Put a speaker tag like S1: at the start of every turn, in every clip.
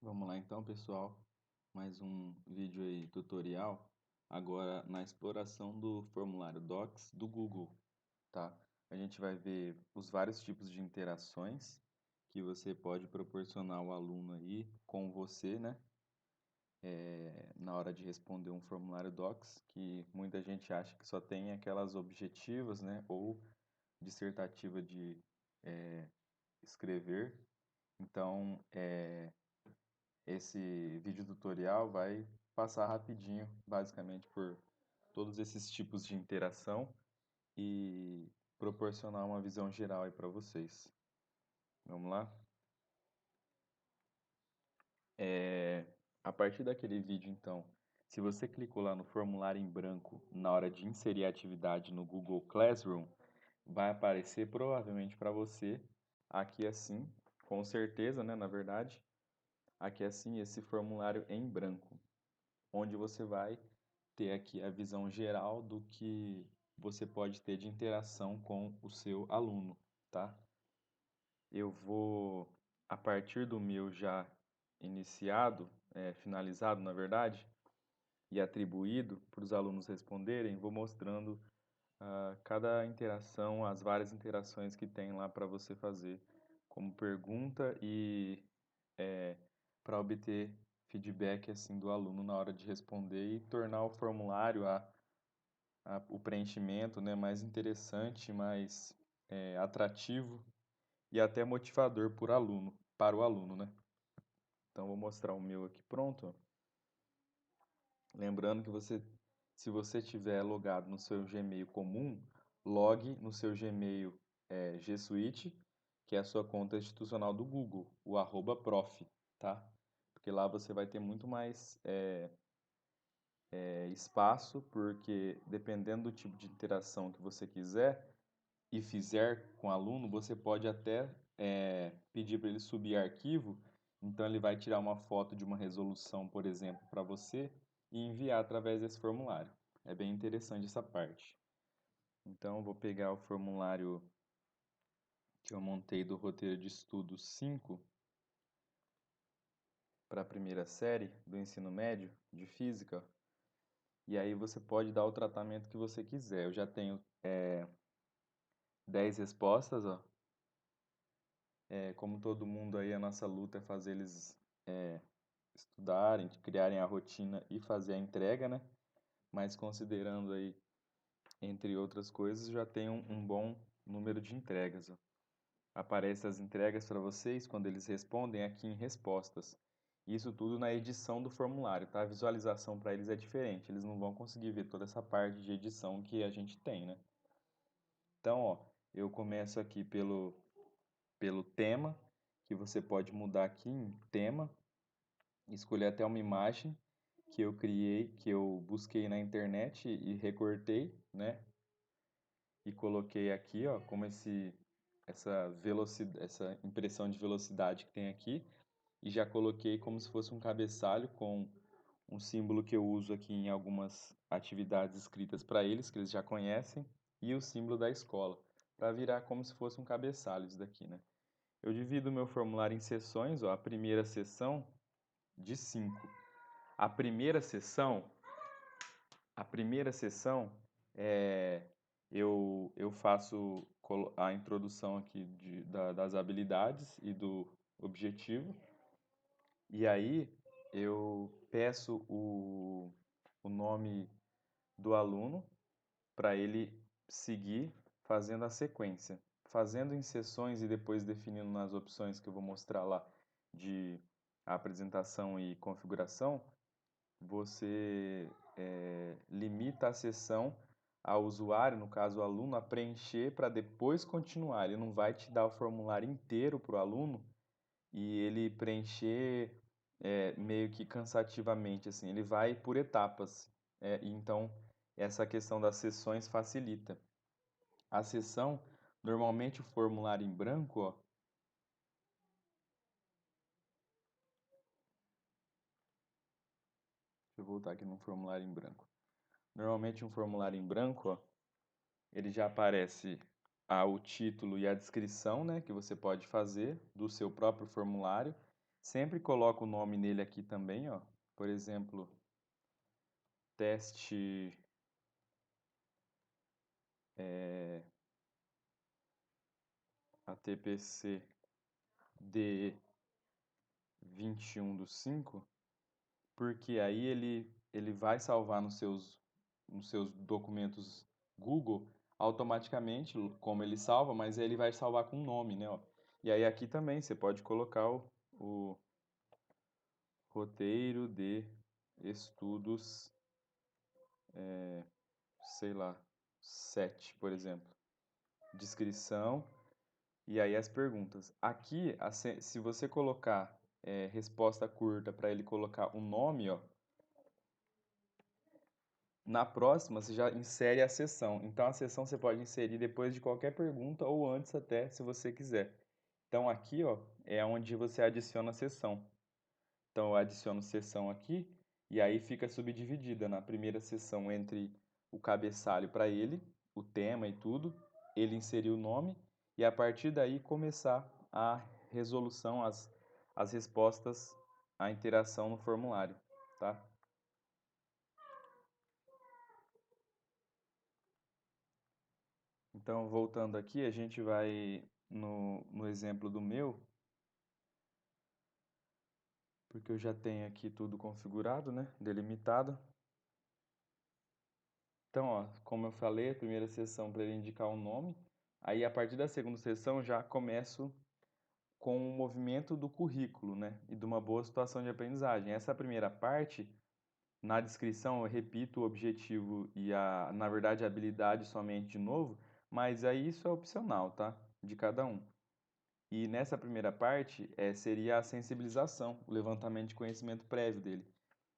S1: Vamos lá então, pessoal. Mais um vídeo aí tutorial. Agora na exploração do formulário Docs do Google, tá? A gente vai ver os vários tipos de interações que você pode proporcionar ao aluno aí com você, né? Na hora de responder um formulário Docs, que muita gente acha que só tem aquelas objetivas, né? Ou dissertativa de escrever. Então, esse vídeo tutorial vai passar rapidinho, basicamente, por todos esses tipos de interação e proporcionar uma visão geral aí para vocês. Vamos lá? A partir daquele vídeo, então, se você clicou lá no formulário em branco na hora de inserir a atividade no Google Classroom, vai aparecer provavelmente para você aqui assim, com certeza, né, na verdade, aqui assim esse formulário em branco, onde você vai ter aqui a visão geral do que você pode ter de interação com o seu aluno, tá? Eu vou, a partir do meu já iniciado, finalizado, na verdade, e atribuído para os alunos responderem, vou mostrando cada interação, as várias interações que tem lá para você fazer como pergunta e para obter feedback assim do aluno na hora de responder e tornar o formulário o preenchimento, né, mais interessante, mais atrativo e até motivador para o aluno, né? Então vou mostrar o meu aqui pronto. Lembrando que se você tiver logado no seu Gmail comum, logue no seu Gmail G Suite, que é a sua conta institucional do Google, o @prof, tá? Porque lá você vai ter muito mais espaço, porque dependendo do tipo de interação que você quiser e fizer com o aluno, você pode até pedir para ele subir arquivo, então ele vai tirar uma foto de uma resolução, por exemplo, para você e enviar através desse formulário. É bem interessante essa parte. Então, eu vou pegar o formulário que eu montei do roteiro de estudo 5 para a primeira série do ensino médio de física, e aí você pode dar o tratamento que você quiser. Eu já tenho 10 respostas, ó. Como todo mundo aí, a nossa luta é fazer eles estudarem, criarem a rotina e fazer a entrega, né? Mas considerando aí, entre outras coisas, já tem um bom número de entregas, ó. Aparece as entregas para vocês quando eles respondem aqui em respostas. Isso tudo na edição do formulário, tá? A visualização para eles é diferente, eles não vão conseguir ver toda essa parte de edição que a gente tem, né? Então, ó, eu começo aqui pelo tema, que você pode mudar aqui em tema, escolher até uma imagem que eu criei, que eu busquei na internet e recortei, né? E coloquei aqui, ó, como essa impressão de velocidade que tem aqui, e já coloquei como se fosse um cabeçalho com um símbolo que eu uso aqui em algumas atividades escritas para eles, que eles já conhecem, e o símbolo da escola, para virar como se fosse um cabeçalho isso daqui, né? Eu divido o meu formulário em seções, ó, a primeira seção de 5. A primeira sessão, a primeira sessão eu faço a introdução aqui das habilidades e do objetivo, e aí eu peço o nome do aluno para ele seguir fazendo a sequência. Fazendo em sessões e depois definindo nas opções que eu vou mostrar lá de apresentação e configuração, você limita a sessão ao usuário, no caso o aluno, a preencher para depois continuar. Ele não vai te dar o formulário inteiro para o aluno e ele preencher meio que cansativamente, assim. Ele vai por etapas. E então, essa questão das sessões facilita. A sessão, normalmente o formulário em branco, ó, deixa eu voltar aqui no formulário em branco. Normalmente um formulário em branco, ó, ele já aparece o título e a descrição, né, que você pode fazer do seu próprio formulário. Sempre coloca o nome nele aqui também, ó. Por exemplo, teste ATPC DE 21/5, porque aí ele vai salvar nos seus documentos Google automaticamente, como ele salva, mas aí ele vai salvar com o nome, né, ó. E aí aqui também você pode colocar o roteiro de estudos, sei lá, 7, por exemplo. Descrição e aí as perguntas. Aqui, se você colocar resposta curta para ele colocar o nome, ó, na próxima você já insere a sessão. Então a sessão você pode inserir depois de qualquer pergunta ou antes até, se você quiser. Então aqui, ó, é onde você adiciona a sessão. Então eu adiciono sessão aqui e aí fica subdividida na primeira sessão entre o cabeçalho para ele, o tema e tudo, ele inserir o nome e a partir daí começar a resolução, as respostas, a interação no formulário, tá? Então voltando aqui, a gente vai no exemplo do meu, porque eu já tenho aqui tudo configurado, né? Delimitado. Então, ó, como eu falei, a primeira sessão para ele indicar o nome. Aí, a partir da segunda sessão, já começo com o movimento do currículo, né? E de uma boa situação de aprendizagem. Essa primeira parte, na descrição, eu repito o objetivo e, na verdade, a habilidade somente de novo, mas aí isso é opcional, tá? De cada um. E nessa primeira parte, seria a sensibilização, o levantamento de conhecimento prévio dele.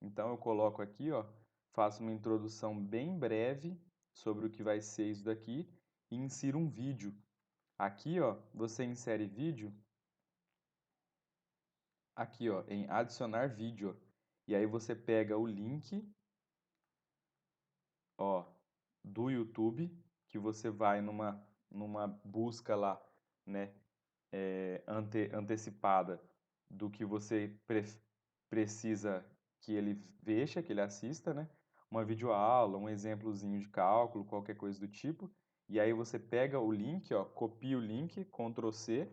S1: Então eu coloco aqui, ó, faço uma introdução bem breve sobre o que vai ser isso daqui e insiro um vídeo. Aqui, ó, você insere vídeo aqui, ó, em adicionar vídeo. E aí você pega o link, ó, do YouTube, que você vai numa busca lá, né, antecipada do que você precisa que ele veja, que ele assista, né? Uma videoaula, um exemplozinho de cálculo, qualquer coisa do tipo. E aí você pega o link, ó, copia o link, Ctrl C,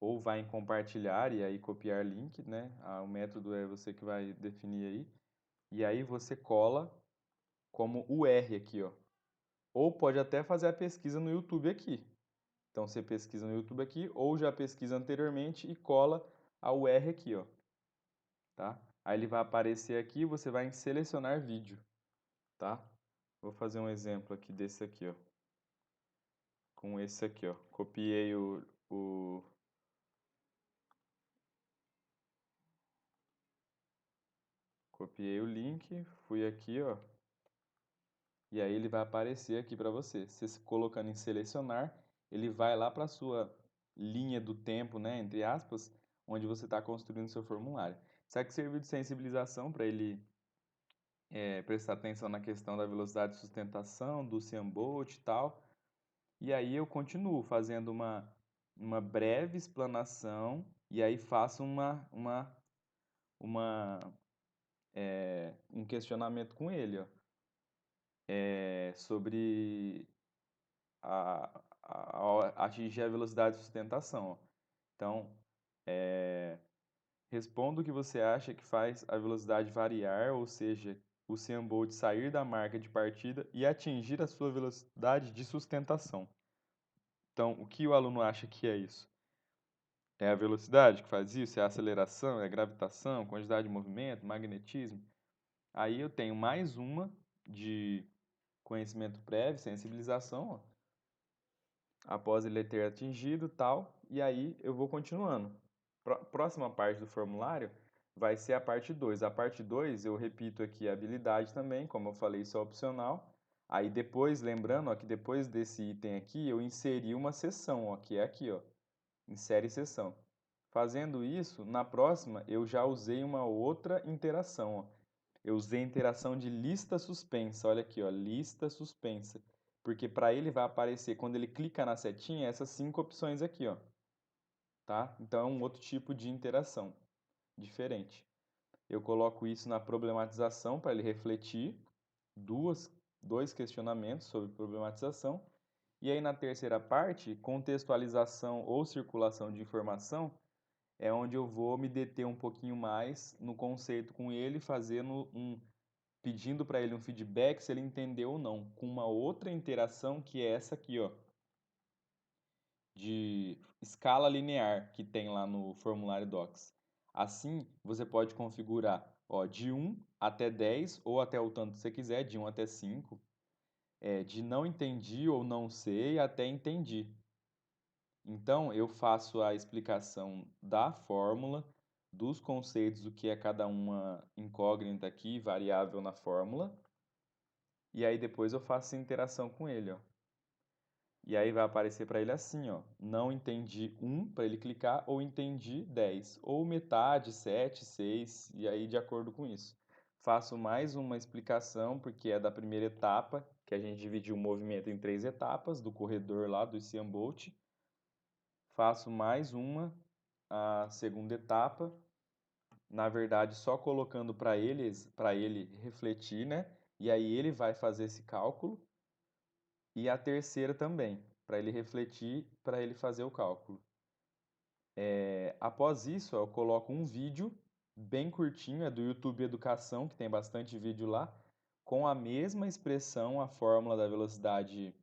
S1: ou vai em compartilhar e aí copiar link, né? O método é você que vai definir aí. E aí você cola como UR aqui, ó. Ou pode até fazer a pesquisa no YouTube aqui. Então você pesquisa no YouTube aqui, ou já pesquisa anteriormente e cola a UR aqui, ó, tá? Aí ele vai aparecer aqui e você vai em selecionar vídeo, tá? Vou fazer um exemplo aqui desse aqui, ó. Com esse aqui, ó. Copiei o link, fui aqui, ó. E aí ele vai aparecer aqui para você. Você colocando em selecionar, ele vai lá para a sua linha do tempo, né, entre aspas, onde você está construindo seu formulário. Isso aqui serviu de sensibilização para ele prestar atenção na questão da velocidade de sustentação, do Usain Bolt e tal. E aí eu continuo fazendo uma breve explanação e aí faço um questionamento com ele, ó, sobre atingir a velocidade de sustentação. Ó. Então, responda o que você acha que faz a velocidade variar, ou seja, o Usain Bolt sair da marca de partida e atingir a sua velocidade de sustentação. Então, o que o aluno acha que é isso? É a velocidade que faz isso? É a aceleração? É a gravitação? Quantidade de movimento? Magnetismo? Aí eu tenho mais uma de conhecimento prévio, sensibilização, ó, após ele ter atingido tal, e aí eu vou continuando. Próxima parte do formulário vai ser a parte 2. A parte 2 eu repito aqui a habilidade também, como eu falei, isso é opcional. Aí depois, lembrando, ó, que depois desse item aqui, eu inseri uma seção, ó, que é aqui, ó, insere seção. Fazendo isso, na próxima eu já usei uma outra interação, ó. Eu usei a interação de lista suspensa, olha aqui, ó, lista suspensa. Porque para ele vai aparecer, quando ele clica na setinha, essas 5 opções aqui, ó. tá? Então é um outro tipo de interação diferente. Eu coloco isso na problematização para ele refletir dois questionamentos sobre problematização. E aí na terceira parte, contextualização ou circulação de informação, é onde eu vou me deter um pouquinho mais no conceito com ele, pedindo para ele um feedback se ele entendeu ou não, com uma outra interação que é essa aqui, ó, de escala linear que tem lá no formulário Docs. Assim, você pode configurar, ó, de 1 até 10 ou até o tanto que você quiser, de 1 até 5, de não entendi ou não sei até entendi. Então, eu faço a explicação da fórmula, dos conceitos, o que é cada uma incógnita aqui, variável na fórmula, e aí depois eu faço a interação com ele, ó. E aí vai aparecer para ele assim, ó, não entendi 1 para ele clicar, ou entendi 10, ou metade, 7, 6, e aí de acordo com isso. Faço mais uma explicação, porque é da primeira etapa, que a gente dividiu o movimento em 3 etapas, do corredor lá do Usain Bolt. Faço mais uma, a segunda etapa, na verdade só colocando para ele refletir, né? E aí ele vai fazer esse cálculo. E a terceira também, para ele refletir, para ele fazer o cálculo. Após isso, eu coloco um vídeo bem curtinho, é do YouTube Educação, que tem bastante vídeo lá, com a mesma expressão, a fórmula da velocidade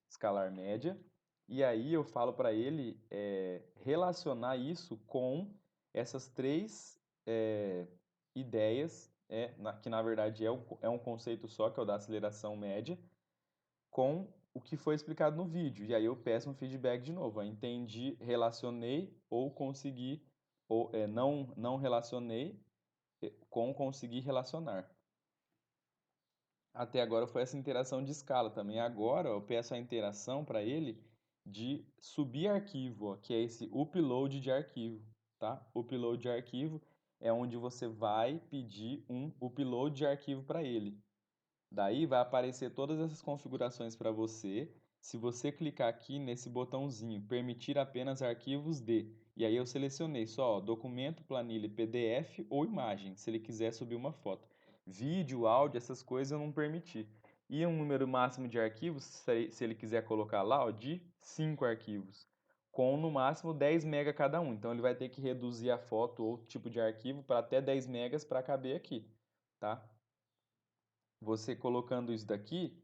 S1: escalar média. E aí eu falo para ele relacionar isso com essas três ideias, que na verdade é um conceito só, que é o da aceleração média, com o que foi explicado no vídeo. E aí eu peço um feedback de novo. Entendi, relacionei ou consegui, ou não relacionei com conseguir relacionar. Até agora foi essa interação de escala também. Agora eu peço a interação para ele de subir arquivo, ó, que é esse upload de arquivo, tá? Upload de arquivo é onde você vai pedir um upload de arquivo para ele. Daí vai aparecer todas essas configurações para você. Se você clicar aqui nesse botãozinho, permitir apenas arquivos de, e aí eu selecionei só, ó, documento, planilha, PDF ou imagem, se ele quiser subir uma foto. Vídeo, áudio, essas coisas eu não permiti. E um número máximo de arquivos, se ele quiser colocar lá, ó, de 5 arquivos, com no máximo 10 MB cada um. Então ele vai ter que reduzir a foto ou tipo de arquivo para até 10 megas para caber aqui, tá? Você colocando isso daqui,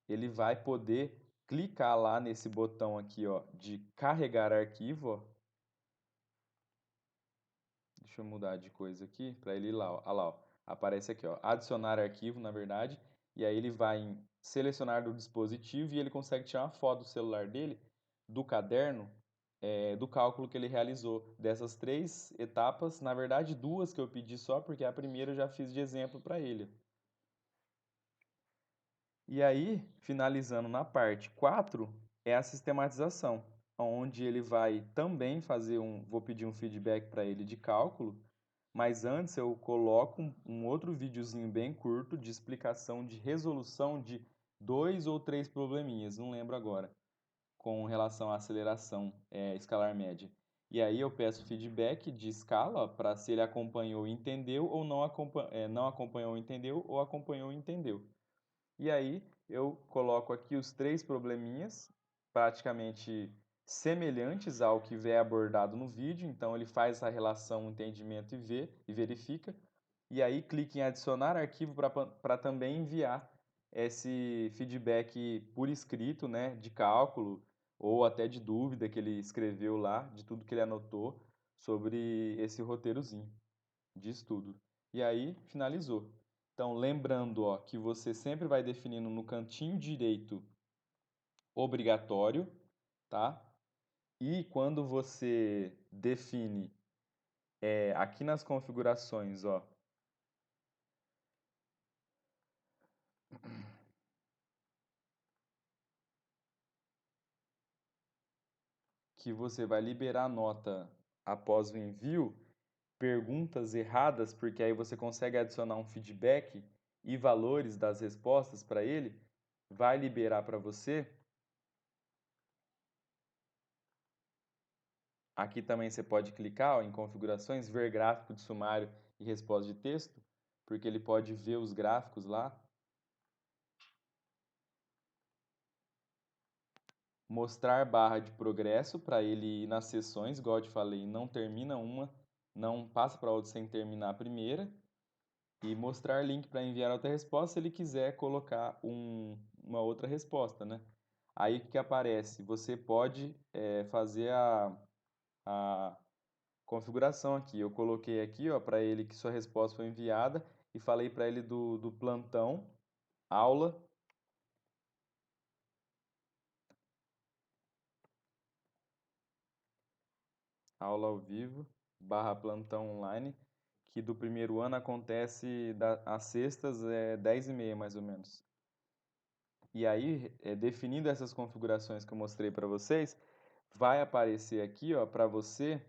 S1: ele vai poder clicar lá nesse botão aqui, ó, de carregar arquivo, ó. Deixa eu mudar de coisa aqui para ele ir lá, ó. Olha lá, ó. Aparece aqui, ó, adicionar arquivo, na verdade, e aí ele vai em selecionar do dispositivo e ele consegue tirar uma foto do celular dele, do caderno, do cálculo que ele realizou. Dessas três etapas, na verdade, duas que eu pedi só, porque a primeira eu já fiz de exemplo para ele. E aí, finalizando na parte 4 é a sistematização, onde ele vai também vou pedir um feedback para ele de cálculo, mas antes eu coloco um outro videozinho bem curto de explicação de resolução de 2 ou 3 probleminhas, não lembro agora, com relação à aceleração escalar média. E aí eu peço feedback de escala para se ele acompanhou e entendeu ou não acompanhou e entendeu ou acompanhou e entendeu. E aí eu coloco aqui os 3 probleminhas, praticamente semelhantes ao que é abordado no vídeo. Então ele faz essa relação, entendimento e verifica. E aí clique em adicionar arquivo para também enviar esse feedback por escrito, né, de cálculo ou até de dúvida que ele escreveu lá, de tudo que ele anotou sobre esse roteirozinho de estudo. E aí finalizou. Então, lembrando, ó, que você sempre vai definindo no cantinho direito obrigatório, tá? E quando você define aqui nas configurações, ó, que você vai liberar a nota após o envio, perguntas erradas, porque aí você consegue adicionar um feedback e valores das respostas para ele, vai liberar para você Aqui também você pode clicar, ó, em configurações, ver gráfico de sumário e resposta de texto, porque ele pode ver os gráficos lá. Mostrar barra de progresso para ele ir nas sessões, igual eu te falei, não termina uma, não passa para outra sem terminar a primeira. E mostrar link para enviar outra resposta se ele quiser colocar uma outra resposta, né? Aí o que aparece? Você pode fazer a configuração aqui. Eu coloquei aqui, ó, para ele que sua resposta foi enviada e falei para ele do plantão, aula, aula ao vivo, barra plantão online, que do primeiro ano acontece às sextas, 10h30 mais ou menos. E aí, definindo essas configurações que eu mostrei para vocês, vai aparecer aqui, ó, para você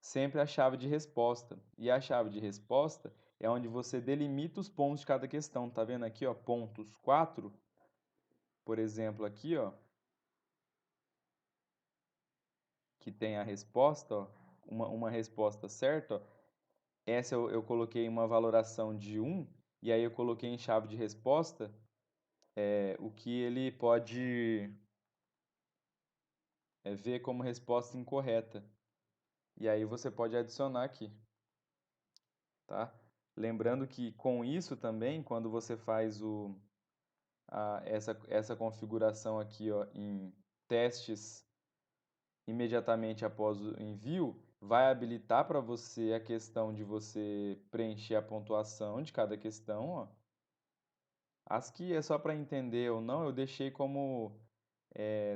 S1: sempre a chave de resposta. E a chave de resposta é onde você delimita os pontos de cada questão. Tá vendo aqui, ó, pontos 4, por exemplo, aqui, ó, que tem a resposta, ó, uma resposta certa, ó. Essa eu coloquei uma valoração de 1, e aí eu coloquei em chave de resposta o que ele pode ver como resposta incorreta. E aí você pode adicionar aqui, tá? Lembrando que com isso também, quando você faz essa configuração aqui, ó, em testes imediatamente após o envio, vai habilitar para você a questão de você preencher a pontuação de cada questão, ó. As que é só para entender ou não, eu deixei como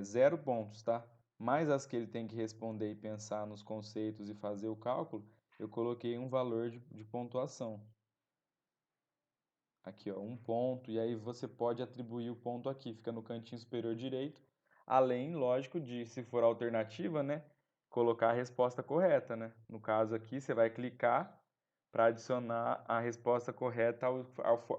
S1: 0 pontos, tá? Mas as que ele tem que responder e pensar nos conceitos e fazer o cálculo, eu coloquei um valor de pontuação. Aqui, ó, 1 ponto, e aí você pode atribuir o ponto aqui, fica no cantinho superior direito, além, lógico, de, se for alternativa, né, colocar a resposta correta, né? No caso aqui, você vai clicar para adicionar a resposta correta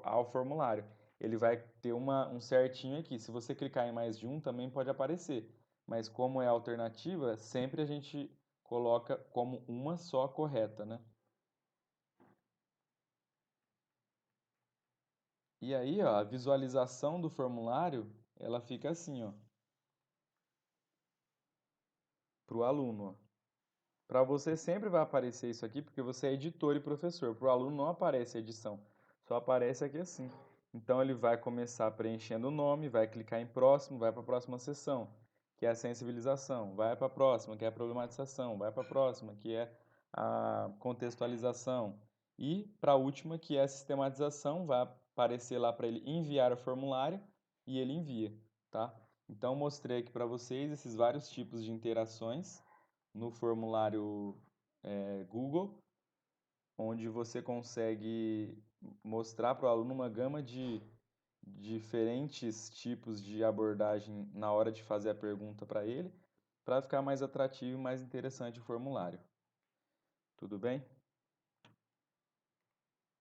S1: ao formulário. Ele vai ter um certinho aqui. Se você clicar em mais de um, também pode aparecer. Mas como é alternativa, sempre a gente coloca como uma só correta, né? E aí, ó, a visualização do formulário, ela fica assim, ó, para o aluno. Para você sempre vai aparecer isso aqui, porque você é editor e professor. Para o aluno não aparece edição, só aparece aqui assim. Então ele vai começar preenchendo o nome, vai clicar em próximo, vai para a próxima seção, que é a sensibilização, vai para a próxima, que é a problematização, vai para a próxima, que é a contextualização, e para a última, que é a sistematização, vai aparecer lá para ele enviar o formulário e ele envia, tá? Então mostrei aqui para vocês esses vários tipos de interações no formulário Google, onde você consegue mostrar para o aluno uma gama de diferentes tipos de abordagem na hora de fazer a pergunta para ele, para ficar mais atrativo e mais interessante o formulário. Tudo bem?